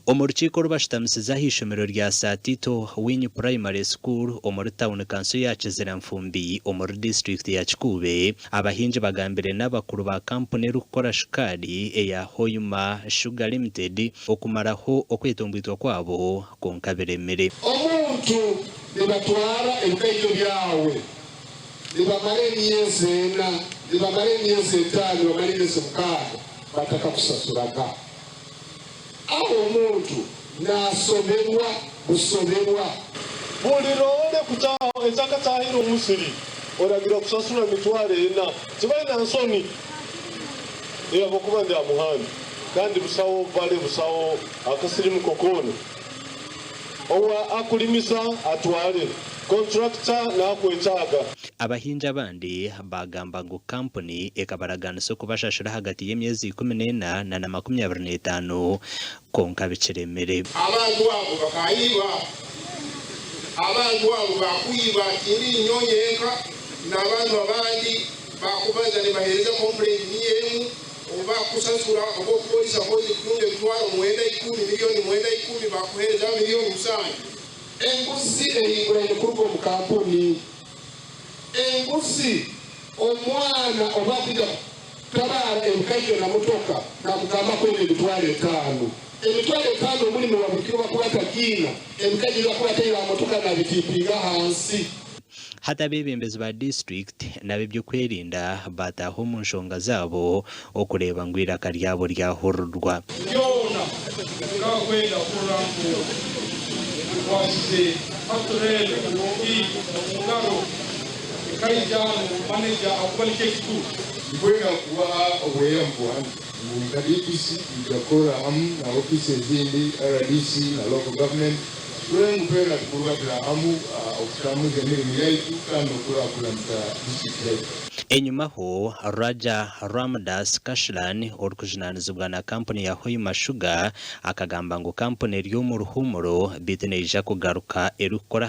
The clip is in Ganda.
Omurukiko rubashitamusizaho ishomero rya Satito Winyi Primary School omuri town council ya Kiziramfumbi omuri district ya KIKUUBE abahinji bagambire n'abakuru ba kampuni rukora shukaari eya Hoyuma Sugar Limited okumaraho okwetumbwitwa kwabo konkabiremere. Omuntu nibatwara ebikaito byawe nibamare emyezi 4 nibamare emyezi 5 bamare emyezi 6 bataka kusasuraga. Aho omuntu nasomerwa gusomerwa bulirole kutaho ezakatahira omusiri oragira kusasura mitware ena kibaina nsoni yabo kuba ndi amuhandi kandi busawo bale busawo akasirimu kokone owa akulimisa atwale contractor na kwetaga. Abahinja bandi bagamba ngo kampuni ekabaraganisa kubashashira hagati y'emyezi 14 na 25 konka bikiremere. Abantu abo bakayiba abantu abo bakuyiba iri nyonyenka n'abantu abandi bakubaza ne bahereza complaint yemu oba kusasura obo polisi akoze kunge bitwaro 10 milioni 10 bakuhereza milioni 7. Engusi eyigura kuruko mu kampuni engusi omwana oba kuja tabara ebikaito na motoka na kugamba kwene bitwale 5 emitwale 5 muri mu babukiro bakwata kina ebikaito bakwata motoka na bitipiga hansi. Hata Abebembezi ba district nabibyo kwerinda bataho omunshonga zabo okureba ngwira karyabo ryahururwa. Yona kakwenda kurambu wasize aturele obi ngaro kaijano manager akubalike kitu kwenda kuwa oweya mpuani ngabisi igakora na ofisi zindi RDC na local government kwengu pera kurugatira amu okutamuza emirimu yaitu kandi okulakulanta district. Enyuma ho Raja Ramdas Kashlani orukujinanizibwa na kampuni ya Hoyuma Sugar akagamba ngo kampuni ryo mu ruhumuro biteneja kugaruka erukora